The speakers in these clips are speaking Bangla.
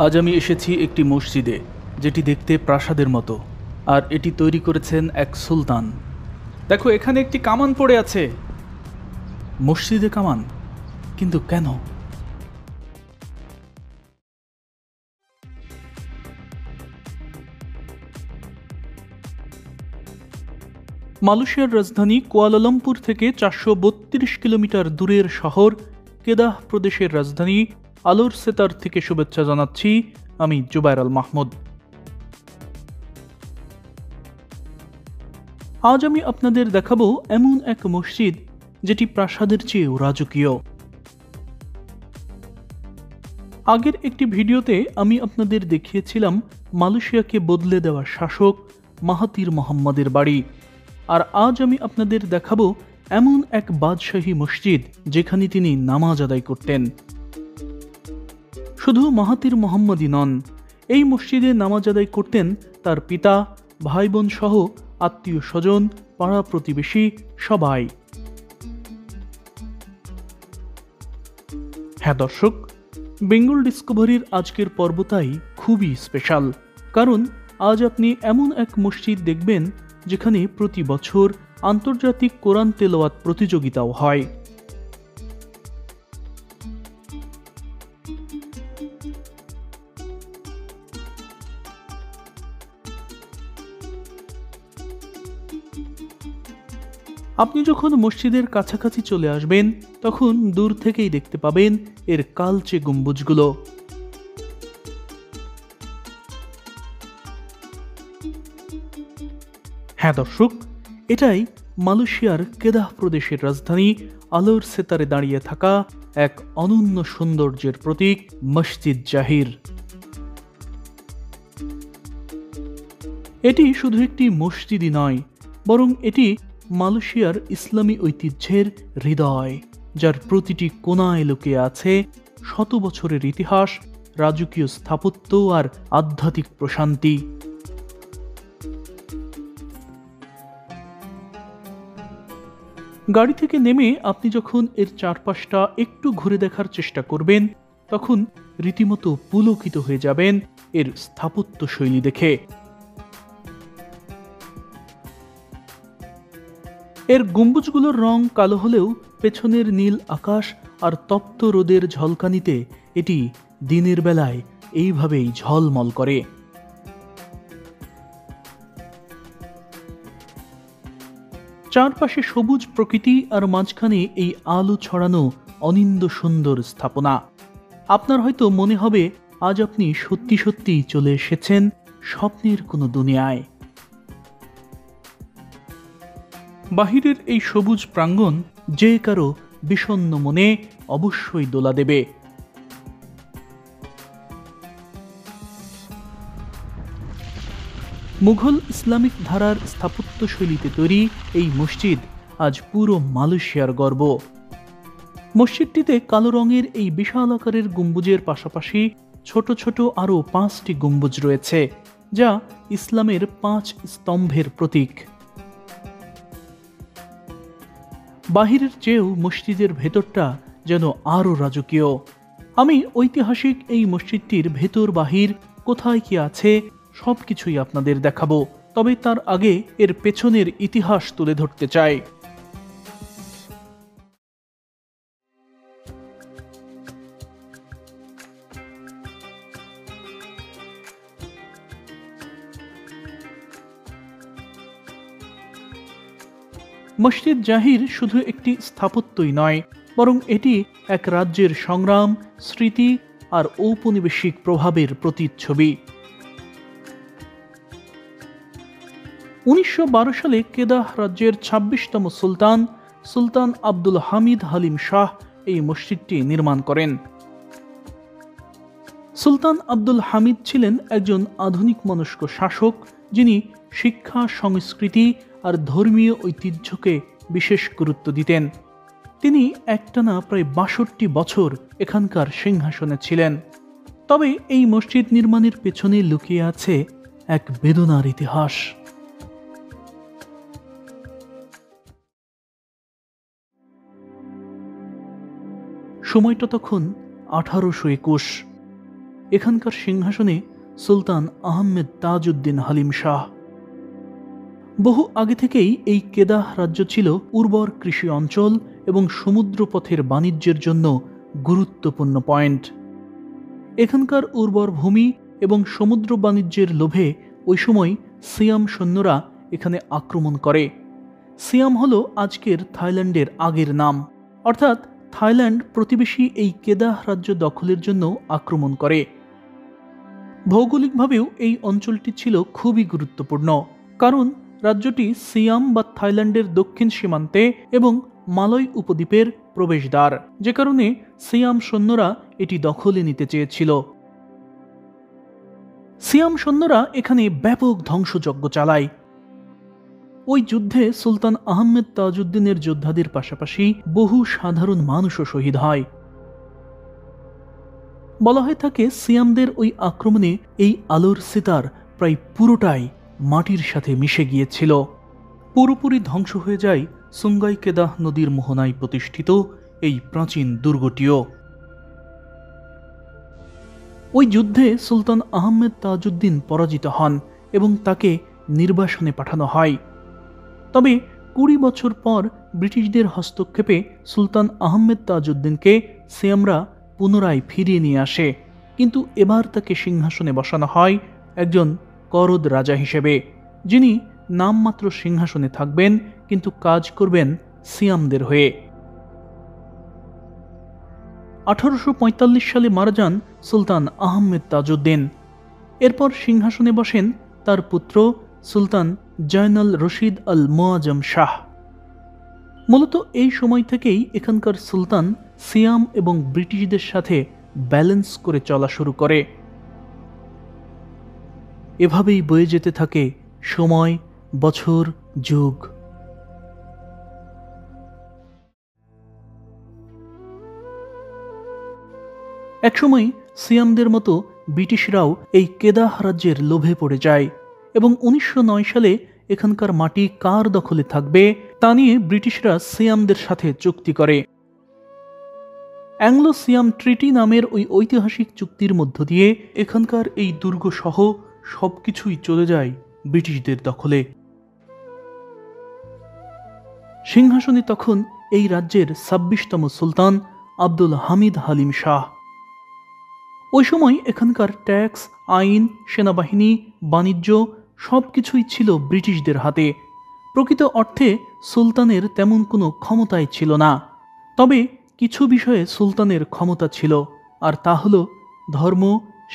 আজ আমি এসেছি একটি মসজিদে, যেটি দেখতে প্রাসাদের মতো, আর এটি তৈরি করেছেন এক সুলতান। দেখো, এখানে একটি কামান পড়ে আছে। মসজিদে কামান? কিন্তু কেন? মালয়েশিয়ার রাজধানী কুয়ালালামপুর থেকে 432 কিলোমিটার দূরের শহর কেদাহ প্রদেশের রাজধানী আলোর সেতার থেকে শুভেচ্ছা জানাচ্ছি আমি জুবায়ের আল মাহমুদ। আজ আমি আপনাদের দেখাবো এমন এক মসজিদ যেটি প্রাসাদের চেয়েও রাজকীয়। আগের একটি ভিডিওতে আমি আপনাদের দেখিয়েছিলাম মালয়েশিয়াকে বদলে দেওয়া শাসক মাহাতির মোহাম্মদের বাড়ি, আর আজ আমি আপনাদের দেখাবো এমন এক বাদশাহী মসজিদ যেখানে তিনি নামাজ আদায় করতেন। শুধু মাহাতির মোহাম্মদই নন, এই মসজিদে নামাজ আদায় করতেন তার পিতা, ভাই বোন সহ আত্মীয় স্বজন, পাড়া প্রতিবেশী সবাই। হ্যাঁ দর্শক, বেঙ্গল ডিসকভারির আজকের পর্বটাই খুবই স্পেশাল, কারণ আজ আপনি এমন এক মসজিদ দেখবেন যেখানে প্রতি বছর আন্তর্জাতিক কোরআন তেলাওয়াত প্রতিযোগিতাও হয়। আপনি যখন মসজিদের কাছাকাছি চলে আসবেন, তখন দূর থেকেই দেখতে পাবেন এর কালচে গম্বুজগুলো। হ্যাঁ দর্শক, এটাই মালয়েশিয়ার কেদাহ প্রদেশের রাজধানী আলোর সেতারে দাঁড়িয়ে থাকা এক অনন্য সৌন্দর্যের প্রতীক মসজিদ জাহির। এটি শুধু একটি মসজিদই নয়, বরং এটি মালয়েশিয়ার ইসলামী ঐতিহ্যের হৃদয়, যার প্রতিটি কোণায় লুকিয়ে আছে শত বছরের ইতিহাস, রাজকীয় স্থাপত্য আর আধ্যাত্মিক প্রশান্তি। গাড়ি থেকে নেমে আপনি যখন এর চারপাশটা একটু ঘুরে দেখার চেষ্টা করবেন, তখন রীতিমতো পুলকিত হয়ে যাবেন এর স্থাপত্য শৈলী দেখে। এর গম্বুজগুলোর রং কালো হলেও পেছনের নীল আকাশ আর তপ্ত রোদের ঝলকানিতে এটি দিনের বেলায় এইভাবেই ঝলমল করে। চারপাশে সবুজ প্রকৃতি আর মাঝখানে এই আলো ছড়ানো অনিন্দ্য সুন্দর স্থাপনা। আপনার হয়তো মনে হবে আজ আপনি সত্যি সত্যি চলে এসেছেন স্বপ্নের কোনো দুনিয়ায়। বাহিরের এই সবুজ প্রাঙ্গণ যে কারো বিষণ্ণ মনে অবশ্যই দোলা দেবে। মুঘল ইসলামিক ধারার স্থাপত্যশৈলীতে তৈরি এই মসজিদ আজ পুরো মালয়েশিয়ার গর্ব। মসজিদটিতে কালো রঙের এই বিশাল আকারের গম্বুজের পাশাপাশি ছোট ছোট আরও 5টি গম্বুজ রয়েছে, যা ইসলামের 5 স্তম্ভের প্রতীক। বাহিরের চেয়েও মসজিদের ভেতরটা যেন আরও রাজকীয়। আমি ঐতিহাসিক এই মসজিদটির ভেতর বাহির কোথায় কি আছে সবকিছুই আপনাদের দেখাবো, তবে তার আগে এর পেছনের ইতিহাস তুলে ধরতে চাই। মসজিদ জাহির শুধু একটি স্থাপত্যই নয়, বরং এটি এক রাজ্যের সংগ্রাম, স্মৃতি আর ঔপনিবেশিক প্রভাবের প্রতিচ্ছবি। 1912 সালে কেদাহ রাজ্যের 26তম সুলতান আব্দুল হামিদ হালিম শাহ এই মসজিদটি নির্মাণ করেন। সুলতান আব্দুল হামিদ ছিলেন একজন আধুনিক মনস্ক শাসক, যিনি শিক্ষা, সংস্কৃতি আর ধর্মীয় ঐতিহ্যকে বিশেষ গুরুত্ব দিতেন। তিনি একটানা প্রায় 62 বছর এখানকার সিংহাসনে ছিলেন। তবে এই মসজিদ নির্মাণের পেছনে লুকিয়ে আছে এক বেদনার ইতিহাস। সময়টা তখন 1821। এখানকার সিংহাসনে সুলতান আহমেদ তাজউদ্দিন হালিম শাহ। বহু আগে থেকেই এই কেদাহ রাজ্য ছিল উর্বর কৃষি অঞ্চল এবং সমুদ্রপথের বাণিজ্যের জন্য গুরুত্বপূর্ণ পয়েন্ট। এখানকার উর্বর ভূমি এবং সমুদ্র বাণিজ্যের লোভে ওই সময় সিয়াম সৈন্যরা এখানে আক্রমণ করে। সিয়াম হল আজকের থাইল্যান্ডের আগের নাম, অর্থাৎ থাইল্যান্ড প্রতিবেশী এই কেদাহ রাজ্য দখলের জন্য আক্রমণ করে। ভৌগোলিকভাবেও এই অঞ্চলটি ছিল খুবই গুরুত্বপূর্ণ, কারণ রাজ্যটি সিয়াম বা থাইল্যান্ডের দক্ষিণ সীমান্তে এবং মালয় উপদ্বীপের প্রবেশদ্বার, যে কারণে সিয়াম সৈন্যরা এটি দখলে নিতে চেয়েছিল। সিয়াম সৈন্যরা এখানে ব্যাপক ধ্বংসযজ্ঞ চালায়। ওই যুদ্ধে সুলতান আহমেদ তাজউদ্দিনের যোদ্ধাদের পাশাপাশি বহু সাধারণ মানুষও শহীদ হয়। বলা হয়ে থাকে সিয়ামদের ওই আক্রমণে এই আলোর সিতার প্রায় পুরোটাই মাটির সাথে মিশে গিয়েছিল। পুরোপুরি ধ্বংস হয়ে যায় সুঙ্গাই কেদাহ নদীর মোহনায় প্রতিষ্ঠিত এই প্রাচীন দুর্গটিও। ওই যুদ্ধে সুলতান আহমেদ তাজউদ্দিন পরাজিত হন এবং তাকে নির্বাসনে পাঠানো হয়। তবে 20 বছর পর ব্রিটিশদের হস্তক্ষেপে সুলতান আহমেদ তাজউদ্দিনকে সিয়ামরা পুনরায় ফিরিয়ে নিয়ে আসে, কিন্তু এবার তাকে সিংহাসনে বসানো হয় একজন করদ রাজা হিসেবে, যিনি নামমাত্র সিংহাসনে থাকবেন কিন্তু কাজ করবেন সিয়ামদের হয়ে। 1845 সালে মারা যান সুলতান আহমেদ তাজউদ্দিন। এরপর সিংহাসনে বসেন তার পুত্র সুলতান জয়নাল রশিদ আল মুআজম শাহ। মূলত এই সময় থেকেই এখানকার সুলতান সিয়াম এবং ব্রিটিশদের সাথে ব্যালেন্স করে চলা শুরু করে। এভাবেই বয়ে যেতে থাকে সময়, বছর, যুগ। একসময় সিয়ামদের মতো ব্রিটিশরাও এই কেদাহ রাজ্যের লোভে পড়ে যায় এবং 1909 সালে এখানকার মাটি কার দখলে থাকবে তা নিয়ে ব্রিটিশরা সিয়ামদের সাথে চুক্তি করে। অ্যাংলো সিয়াম ট্রিটি নামের ওই ঐতিহাসিক চুক্তির মধ্য দিয়ে এখানকার এই দুর্গ সহ সবকিছুই চলে যায় ব্রিটিশদের দখলে। সিংহাসনে তখন এই রাজ্যের 26তম সুলতান আব্দুল হামিদ হালিম শাহ। ওই সময় এখানকার ট্যাক্স, আইন, সেনাবাহিনী, বাণিজ্য সবকিছুই ছিল ব্রিটিশদের হাতে। প্রকৃত অর্থে সুলতানের তেমন কোনো ক্ষমতাই ছিল না। তবে কিছু বিষয়ে সুলতানের ক্ষমতা ছিল, আর তা হল ধর্ম,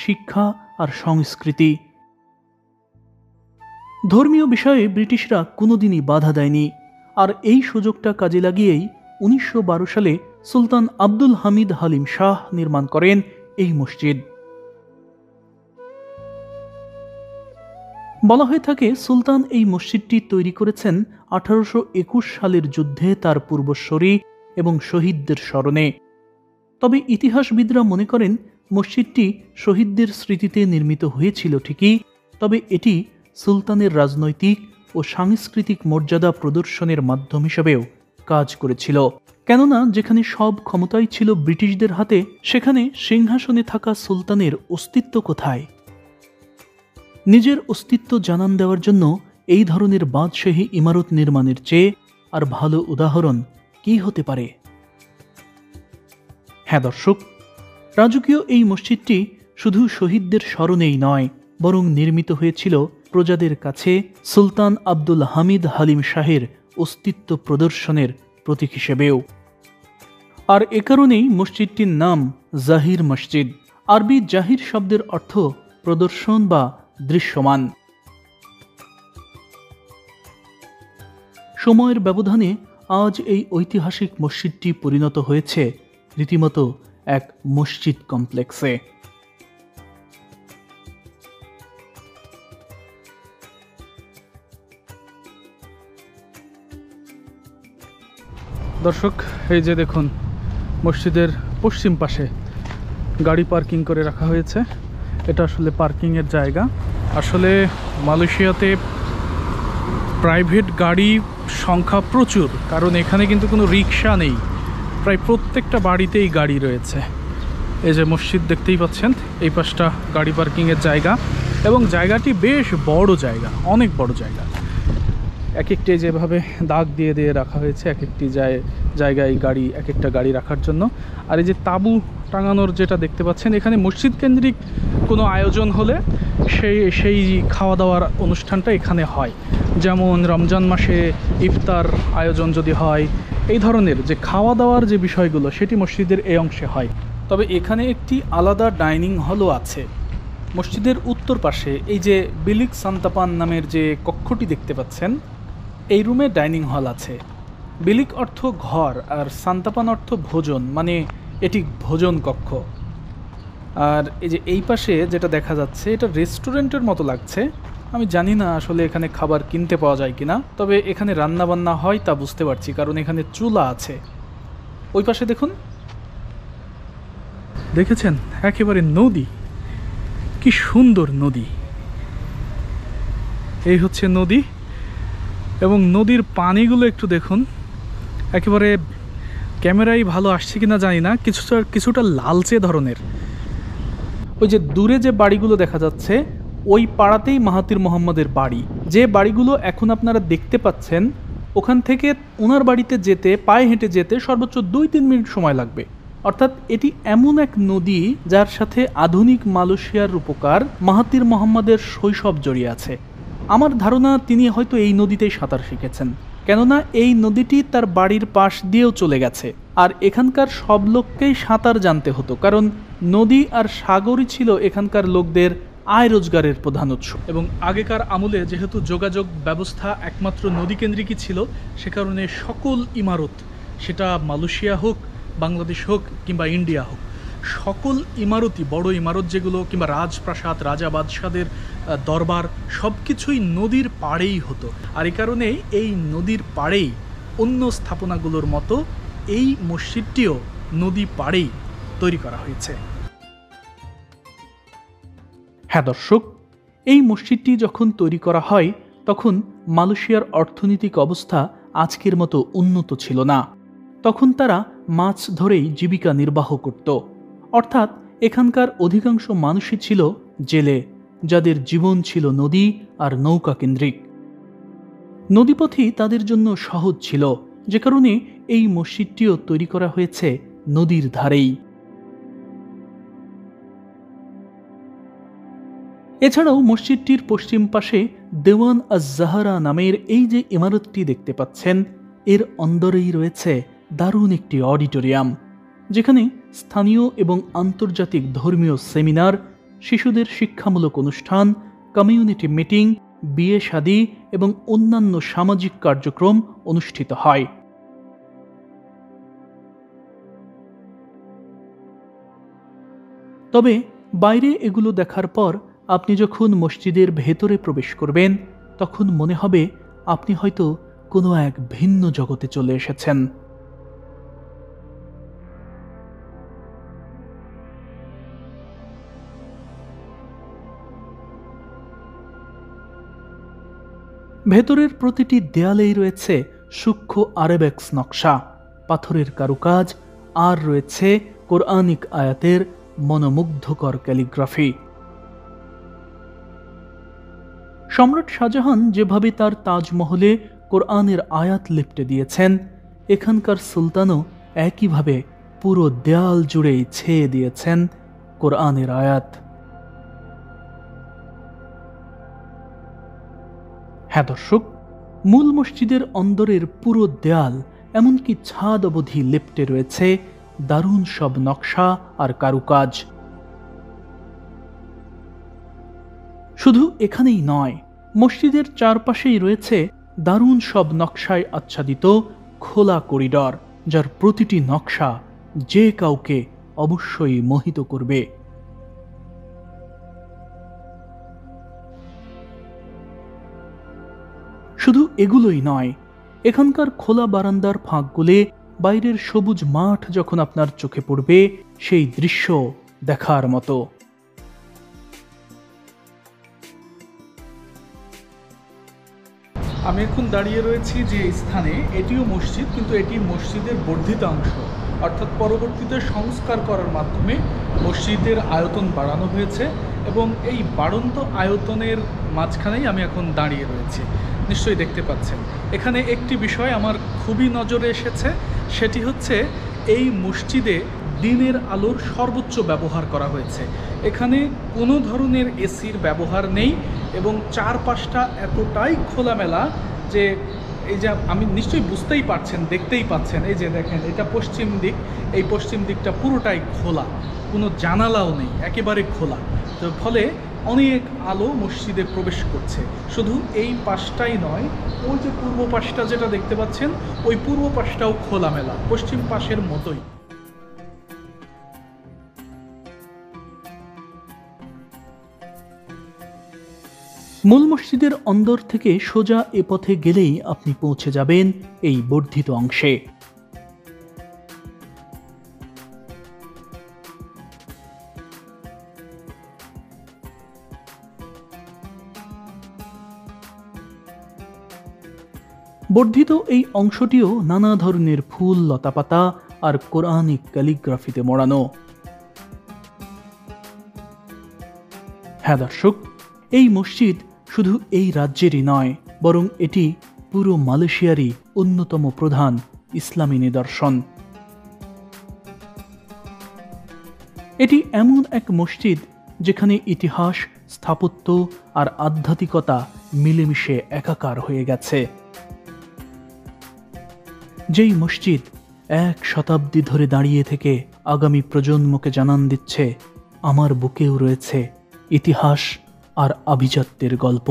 শিক্ষা আর সংস্কৃতি। ধর্মীয় বিষয়ে ব্রিটিশরা কোনোদিনই বাধা দেয়নি, আর এই সুযোগটা কাজে লাগিয়েই 1912 সালে সুলতান আব্দুল হামিদ হালিম শাহ নির্মাণ করেন এই মসজিদ। বলা হয়ে থাকে সুলতান এই মসজিদটি তৈরি করেছেন 1821 সালের যুদ্ধে তার পূর্বসূরি এবং শহীদদের স্মরণে। তবে ইতিহাসবিদরা মনে করেন মসজিদটি শহীদদের স্মৃতিতে নির্মিত হয়েছিল ঠিকই, তবে এটি সুলতানের রাজনৈতিক ও সাংস্কৃতিক মর্যাদা প্রদর্শনের মাধ্যম হিসেবেও কাজ করেছিল। কেননা যেখানে সব ক্ষমতাই ছিল ব্রিটিশদের হাতে, সেখানে সিংহাসনে থাকা সুলতানের অস্তিত্ব কোথায়? নিজের অস্তিত্ব জানান দেওয়ার জন্য এই ধরনের বাদশাহী ইমারত নির্মাণের চেয়ে আর ভালো উদাহরণ কি হতে পারে? হ্যাঁ দর্শক, রাজকীয় এই মসজিদটি শুধু শহীদদের স্মরণেই নয়, বরং নির্মিত হয়েছিল প্রজাদের কাছে সুলতান আব্দুল হামিদ হালিম শাহের অস্তিত্ব প্রদর্শনের প্রতীক হিসেবেও। আর এ কারণেই মসজিদটির নাম জাহির মসজিদ। আরবি জাহির শব্দের অর্থ প্রদর্শন বা দৃশ্যমান। সময়ের ব্যবধানে আজ এই ঐতিহাসিক মসজিদটি পরিণত হয়েছে রীতিমতো এক মসজিদ কমপ্লেক্সে। দর্শক, এই যে দেখুন মসজিদের পশ্চিম পাশে গাড়ি পার্কিং করে রাখা হয়েছে। এটা আসলে পার্কিংয়ের জায়গা। আসলে মালয়েশিয়াতে প্রাইভেট গাড়ি সংখ্যা প্রচুর, কারণ এখানে কিন্তু কোনো রিক্সা নেই। প্রায় প্রত্যেকটা বাড়িতেই গাড়ি রয়েছে। এই যে মসজিদ দেখতেই পাচ্ছেন, এই পাশটা গাড়ি পার্কিংয়ের জায়গা, এবং জায়গাটি বেশ বড় জায়গা, অনেক বড় জায়গা। এক একটি যেভাবে দাগ দিয়ে দিয়ে রাখা হয়েছে, এক একটি জায়গায় গাড়ি, এক একটা গাড়ি রাখার জন্য। আর এই যে তাঁবু টাঙানোর যেটা দেখতে পাচ্ছেন, এখানে মসজিদ কেন্দ্রিক কোনো আয়োজন হলে সেই খাওয়া দাওয়ার অনুষ্ঠানটা এখানে হয়। যেমন রমজান মাসে ইফতার আয়োজন যদি হয়, এই ধরনের যে খাওয়া দাওয়ার যে বিষয়গুলো সেটি মসজিদের এই অংশে হয়। তবে এখানে একটি আলাদা ডাইনিং হলও আছে। মসজিদের উত্তর পাশে এই যে বিলিক সান্তাপান নামের যে কক্ষটি দেখতে পাচ্ছেন, এই রুমে ডাইনিং হল আছে। বিলিক অর্থ ঘর আর সান্তাপান অর্থ ভোজন, মানে এটি ভোজন কক্ষ। আর এই যে এই পাশে যেটা দেখা যাচ্ছে, এটা রেস্টুরেন্টের মতো লাগছে। আমি জানি না আসলে এখানে খাবার কিনতে পাওয়া যায় কিনা, তবে এখানে রান্না বান্না হয় তা বুঝতে পারছি, কারণ এখানে চুলা আছে। ওই পাশে দেখুন, দেখেছেন একেবারে নদী, কি সুন্দর নদী। এই হচ্ছে নদী, এবং নদীর পানিগুলো একটু দেখুন, একেবারে ক্যামেরায় ভালো আসছে কিনা জানি না, কিছুটা লালচে ধরনের। ওই যে দূরে যে বাড়িগুলো দেখা যাচ্ছে, ওই পাড়াতেই মাহাতির মোহাম্মদের বাড়ি। যে বাড়িগুলো এখন আপনারা দেখতে পাচ্ছেন, ওখান থেকে ওনার বাড়িতে যেতে, পায়ে হেঁটে যেতে সর্বোচ্চ 2-3 মিনিট সময় লাগবে। অর্থাৎ এটি এমন এক নদী যার সাথে আধুনিক মালয়েশিয়ার রূপকার মাহাতির মোহাম্মদের শৈশব জড়িয়ে আছে। আমার ধারণা তিনি হয়তো এই নদীতেই সাঁতার শিখেছেন, কেননা এই নদীটি তার বাড়ির পাশ দিয়েও চলে গেছে। আর এখানকার সব লোককেই সাঁতার জানতে হতো, কারণ নদী আর সাগরই ছিল এখানকার লোকদের আয় রোজগারের প্রধান উৎস। এবং আগেকার আমলে যেহেতু যোগাযোগ ব্যবস্থা একমাত্র নদীকেন্দ্রিকই ছিল, সে কারণে সকল ইমারত, সেটা মালয়েশিয়া হোক, বাংলাদেশ হোক কিংবা ইন্ডিয়া হোক, সকল ইমারতই, বড় ইমারত যেগুলো, কিংবা রাজপ্রাসাদ, রাজা বাদশাদের দরবার, সব কিছুই নদীর পাড়েই হতো। আর এই কারণেই এই নদীর পাড়েই অন্য স্থাপনাগুলোর মতো এই মসজিদটিও নদী পাড়েই তৈরি করা হয়েছে। হ্যাঁ দর্শক, এই মসজিদটি যখন তৈরি করা হয়, তখন মালয়েশিয়ার অর্থনৈতিক অবস্থা আজকের মতো উন্নত ছিল না। তখন তারা মাছ ধরেই জীবিকা নির্বাহ করত। অর্থাৎ এখানকার অধিকাংশ মানুষই ছিল জেলে, যাদের জীবন ছিল নদী আর নৌকা কেন্দ্রিক। নদীপথই তাদের জন্য সহজ ছিল, যে কারণে এই মসজিদটিও তৈরি করা হয়েছে নদীর ধারেই। এছাড়াও মসজিদটির পশ্চিম পাশে দেওয়ান আজ-জাহারা নামের এই যে ইমারতটি দেখতে পাচ্ছেন, এর অন্দরেই রয়েছে দারুণ একটি অডিটোরিয়াম, যেখানে স্থানীয় এবং আন্তর্জাতিক ধর্মীয় সেমিনার, শিশুদের শিক্ষামূলক অনুষ্ঠান, কমিউনিটি মিটিং, বিয়ে শাদী এবং অন্যান্য সামাজিক কার্যক্রম অনুষ্ঠিত হয়। তবে বাইরে এগুলো দেখার পর আপনি যখন মসজিদের ভেতরে প্রবেশ করবেন, তখন মনে হবে আপনি হয়তো কোনো এক ভিন্ন জগতে চলে এসেছেন। ভেতরের প্রতিটি দেয়ালেই রয়েছে সূক্ষ্ম আরবেক্স নকশা, পাথরের কারুকাজ, আর রয়েছে কোরআনিক আয়াতের মনোমুগ্ধকর ক্যালিগ্রাফি। সম্রাট শাহজাহান যেভাবে তার তাজমহলে কোরআনের আয়াত লিপটে দিয়েছেন, এখানকার সুলতানও একইভাবে পুরো দেয়াল জুড়েই ছেয়ে দিয়েছেন কোরআনের আয়াত। হ্যাঁ দর্শক, মূল মসজিদের অন্দরের পুরো দেয়াল, এমনকি ছাদ অবধি লিপটে রয়েছে দারুণ সব নকশা আর কারুকাজ। শুধু এখানেই নয়, মসজিদের চারপাশেই রয়েছে দারুণ সব নকশায় আচ্ছাদিত খোলা করিডর, যার প্রতিটি নকশা যে কাউকে অবশ্যই মোহিত করবে। শুধু এগুলোই নয়, এখানকার খোলা বারান্দার ফাঁকগুলো, বাইরের সবুজ মাঠ যখন আপনার চোখে পড়বে, সেই দৃশ্য দেখার মতো। আমি এখন দাঁড়িয়ে রয়েছি যে স্থানে, এটিও মসজিদ, কিন্তু এটি মসজিদের বর্ধিত অংশ। অর্থাৎ পরবর্তীতে সংস্কার করার মাধ্যমে মসজিদের আয়তন বাড়ানো হয়েছে এবং এই বাড়ন্ত আয়তনের মাঝখানেই আমি এখন দাঁড়িয়ে রয়েছি। নিশ্চয়ই দেখতে পাচ্ছেন এখানে একটি বিষয় আমার খুবই নজরে এসেছে, সেটি হচ্ছে এই মসজিদে দিনের আলোর সর্বোচ্চ ব্যবহার করা হয়েছে। এখানে কোনো ধরনের এসির ব্যবহার নেই এবং চারপাশটা এতটাই খোলামেলা যে এই যে আমি নিশ্চয়ই বুঝতেই পারছেন, দেখতেই পাচ্ছেন, এই যে দেখেন এটা পশ্চিম দিক, এই পশ্চিম দিকটা পুরোটাই খোলা, কোনো জানালাও নেই, একেবারে খোলা। তো ফলে অনেক আলো মসজিদে প্রবেশ করছে। শুধু এই পাশটাই নয়, ওই যে পূর্ব পাশটা যেটা দেখতে পাচ্ছেন, ওই পূর্ব পাশটাও খোলামেলা, পশ্চিম পাশের মতোই। মূল মসজিদের অন্দর থেকে সোজা এ পথে গেলেই আপনি পৌঁছে যাবেন এই বর্ধিত অংশে। বর্ধিত এই অংশটিও নানা ধরনের ফুল, লতাপাতা আর কোরআনিক ক্যালিগ্রাফিতে মোড়ানো। হ্যাঁ দর্শক, এই মসজিদ শুধু এই রাজ্যেরই নয়, বরং এটি পুরো মালয়েশিয়ারই অন্যতম প্রধান ইসলামী নিদর্শন। এটি এমন এক মসজিদ যেখানে ইতিহাস, স্থাপত্য আর আধ্যাত্মিকতা মিলেমিশে একাকার হয়ে গেছে। যেই মসজিদ 1 শতাব্দী ধরে দাঁড়িয়ে থেকে আগামী প্রজন্মকে জানান দিচ্ছে আমার বুকেও রয়েছে ইতিহাস আর আভিজাত্যের গল্প।